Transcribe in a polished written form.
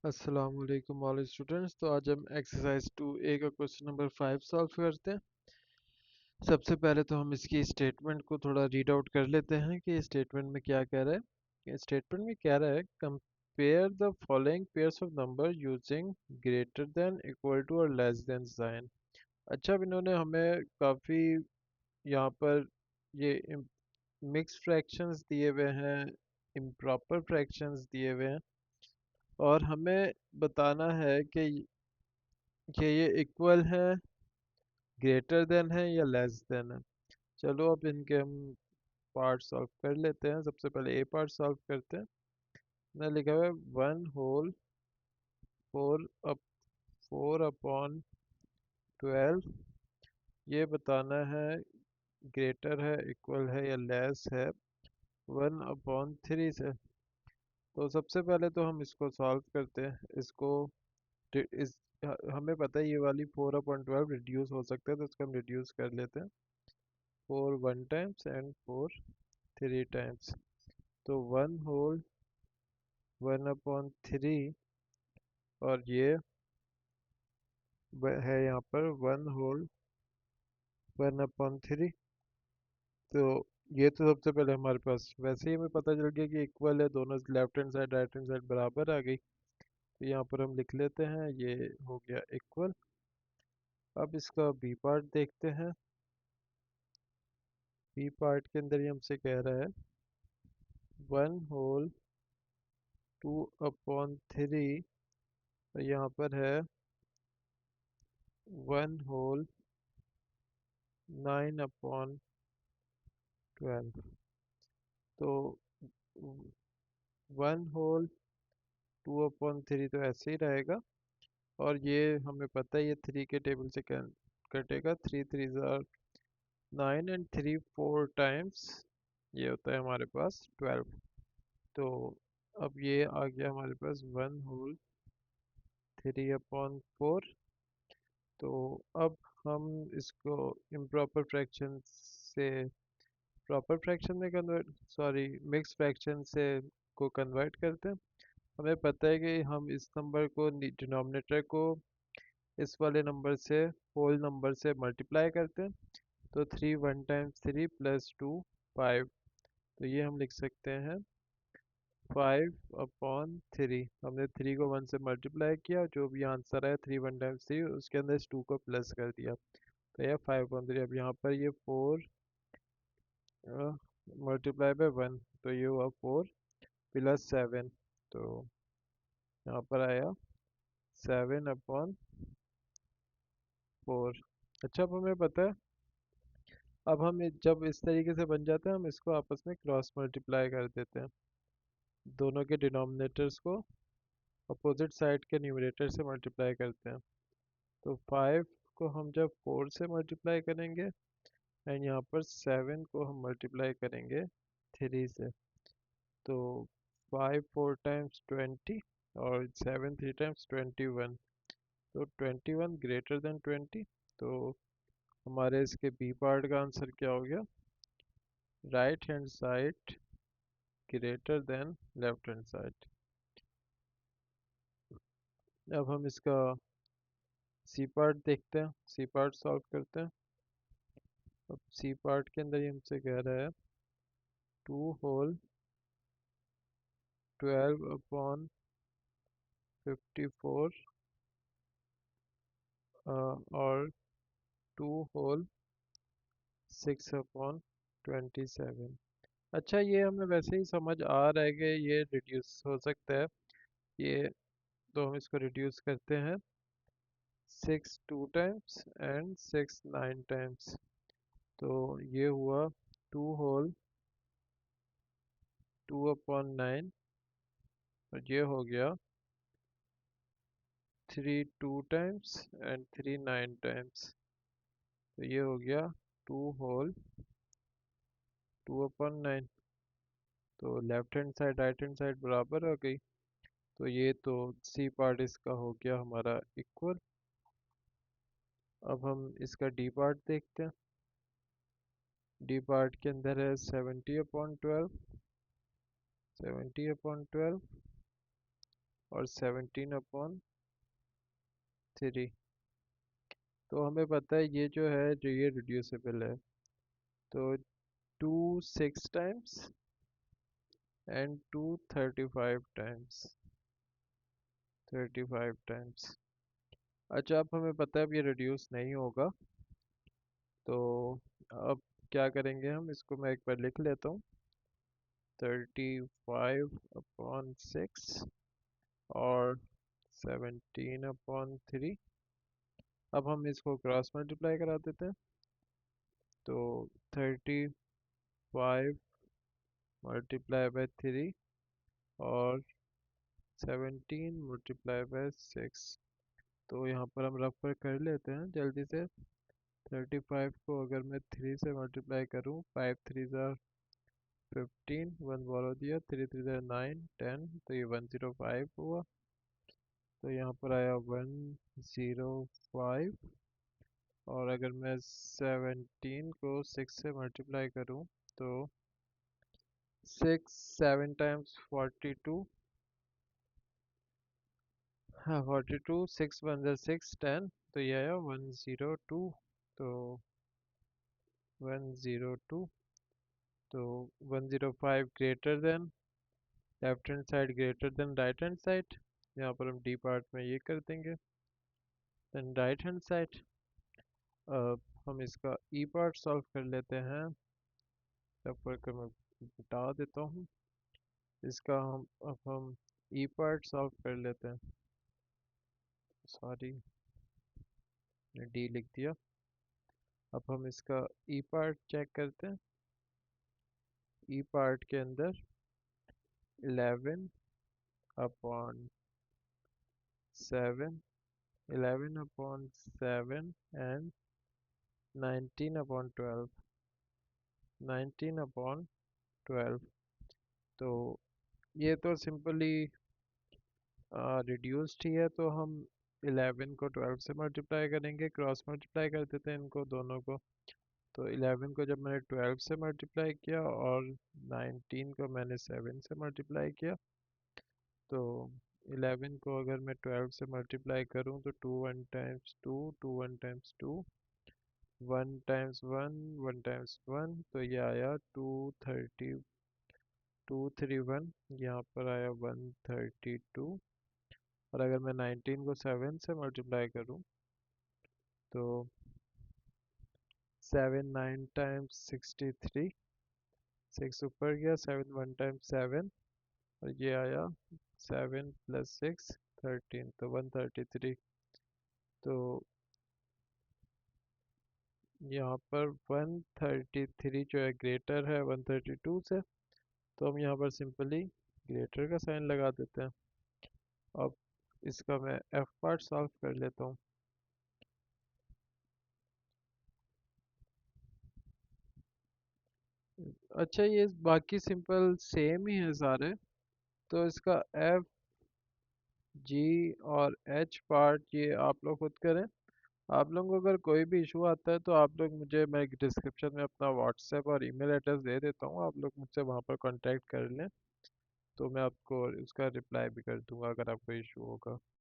अस्सलाम वालेकुम all students. तो आज हम एक्सरसाइज 2A का क्वेश्चन नंबर 5 सॉल्व करते हैं। सबसे पहले तो हम इसकी स्टेटमेंट को थोड़ा रीड आउट कर लेते हैं कि स्टेटमेंट में क्या कह रहा है। स्टेटमेंट में कह रहा है compare the following pairs of number using greater than equal to और लेस देन साइन। अच्छा, अब इन्होंने हमें काफ़ी यहाँ पर ये मिक्स फ्रैक्शंस दिए हुए हैं, इम्प्रॉपर फ्रैक्शंस दिए हुए हैं, और हमें बताना है कि ये इक्वल है, ग्रेटर देन है या लेस देन है। चलो अब इनके हम पार्ट सॉल्व कर लेते हैं। सबसे पहले ए पार्ट सॉल्व करते हैं। मैंने लिखा हुआ है 1 होल 4 अपॉन 12। ये बताना है ग्रेटर है, इक्वल है या लेस है 1/3 से। तो सबसे पहले तो हम इसको सॉल्व करते हैं। इसको इस हमें पता है ये वाली 4/12 रिड्यूस हो सकता है, तो इसको हम रिड्यूस कर लेते हैं। 4 1 टाइम्स एंड 4 3 टाइम्स। तो 1 होल 1/3, और ये है यहाँ पर 1 होल 1/3। तो ये तो सबसे पहले हमारे पास वैसे ही हमें पता चल गया कि इक्वल है, दोनों left hand side right hand side बराबर आ गई। तो यहाँ पर हम लिख लेते हैं ये हो गया इक्वल। अब इसका बी पार्ट देखते हैं। बी पार्ट के अंदर ये हमसे कह रहा है 1 होल 2/3, तो यहाँ पर है 1 होल 9/12। तो 1 होल 2/3 तो ऐसे ही रहेगा, और ये हमें पता है ये 3 के टेबल से कटेगा। 3 3 ज़ार 9 एंड 3 4 टाइम्स ये होता है हमारे पास 12। तो अब ये आ गया हमारे पास 1 होल 3/4। तो अब हम इसको इम्प्रॉपर फ्रैक्शन से प्रॉपर फ्रैक्शन में कन्वर्ट, सॉरी मिक्स फ्रैक्शन से को कन्वर्ट करते हैं। हमें पता है कि हम इस नंबर को डिनोमिनेटर को इस वाले नंबर से होल नंबर से मल्टीप्लाई करते हैं। तो 3 1 टाइम्स 3 प्लस 2 5। तो ये हम लिख सकते हैं 5/3। हमने 3 को 1 से मल्टीप्लाई किया, जो भी आंसर आया 3 1 टाइम्स 3 उसके अंदर इस 2 को प्लस कर दिया। तो यह 5/3। अब यहाँ पर ये 4 मल्टीप्लाई बाय 1, तो ये हुआ 4 प्लस 7। तो यहाँ पर आया 7/4। अच्छा, अब हमें पता है, अब हम जब इस तरीके से बन जाता है हम इसको आपस में क्रॉस मल्टीप्लाई कर देते हैं। दोनों के डिनोमिनेटर्स को अपोजिट साइड के न्यूमरेटर से मल्टीप्लाई करते हैं। तो 5 को हम जब 4 से मल्टीप्लाई करेंगे एंड यहाँ पर 7 को हम मल्टीप्लाई करेंगे 3 से, तो 5 4 टाइम्स 20 और 7 3 टाइम्स 21। तो 21 ग्रेटर देन 20। तो हमारे इसके बी पार्ट का आंसर क्या हो गया? Right hand side greater than left hand side. अब हम इसका सी पार्ट देखते हैं, सी पार्ट सॉल्व करते हैं। अब सी पार्ट के अंदर ये हमसे कह रहा है 2 होल 12/54 और 2 होल 6/27। अच्छा, ये हमें वैसे ही समझ आ रहा है कि ये रिड्यूस हो सकता है ये। तो हम इसको रिड्यूस करते हैं 6 2 टाइम्स एंड 6 9 टाइम्स। तो ये हुआ 2 होल 2/9, और ये हो गया 3 2 टाइम्स एंड 3 9 टाइम्स। तो ये हो गया 2 होल 2/9। तो left hand side right hand side बराबर हो गई। तो ये तो सी पार्ट इसका हो गया हमारा इक्वल। अब हम इसका डी पार्ट देखते हैं। डी पार्ट के अंदर है 70/12। 70/12 और 17/3। तो हमें पता है ये जो है जो ये रिड्यूसिबल है, तो 2 6 times एंड 2 35 times। अच्छा, अब हमें पता है अब ये रिड्यूस नहीं होगा, तो अब क्या करेंगे हम, इसको मैं एक बार लिख लेता हूँ। 35/6 और 17/3। अब हम इसको क्रॉस मल्टीप्लाई करा देते हैं। तो 35 × 3 और 17 × 6। तो यहाँ पर हम रफ पर कर लेते हैं जल्दी से। 35 को अगर मैं 3 से मल्टीप्लाई करूँ, 5 3 ज़ा 15, 1 बोलो दिया, 3 3 ज़ा 9 10, तो ये 105 हुआ। तो यहाँ पर आया 105। और अगर मैं 17 को 6 से मल्टीप्लाई करूँ, तो 6 7 टाइम्स 42। हाँ 42, 6 1 ज़ा 6 10, तो ये आया 102। तो 102। तो 105 greater than left hand side greater than right hand side. यहाँ पर हम डी पार्ट में ये कर देंगे, देन राइट हैंड साइड। अब हम इसका ई पार्ट सॉल्व कर लेते हैं। जब पर मैं बता देता हूँ इसका, हम ई पार्ट सॉल्व कर लेते हैं। सॉरी, डी लिख दिया। अब हम इसका ई पार्ट चेक करते हैं। ई पार्ट के अंदर 11/7, 11/7 एंड 19/12, 19/12। तो ये तो सिंपली रिड्यूस्ड ही है, तो हम 11 को 12 से मल्टीप्लाई करेंगे, क्रॉस मल्टीप्लाई कर देते हैं इनको दोनों को। तो 11 को जब मैंने 12 से मल्टीप्लाई किया और 19 को मैंने 7 से मल्टीप्लाई किया, तो 11 को अगर मैं 12 से मल्टीप्लाई करूं, तो 2 1 टाइम्स 2, 2 1 टाइम्स 2, 1 टाइम्स 1, 1 टाइम्स 1, तो ये आया 230, 231। यहाँ पर आया 132। और अगर मैं 19 को 7 से मल्टीप्लाई करूं, तो 7 9 टाइम्स 63, 6 ऊपर गया, 7 1 टाइम्स 7, और ये आया 7 + 6 13, तो 133। तो यहाँ पर 133 जो है ग्रेटर है 132 से, तो हम यहाँ पर सिंपली ग्रेटर का साइन लगा देते हैं। अब इसका मैं एफ पार्ट सॉल्व कर लेता हूँ। अच्छा, ये बाकी सिंपल सेम ही है सारे, तो इसका एफ जी और एच पार्ट ये आप लोग खुद करें। आप लोगों को अगर कोई भी इशू आता है, तो आप लोग मुझे, मैं डिस्क्रिप्शन में अपना व्हाट्सएप और ईमेल एड्रेस दे देता हूँ, आप लोग मुझसे वहाँ पर कांटेक्ट कर लें, तो मैं आपको उसका रिप्लाई भी कर दूंगा अगर आपको इशू होगा।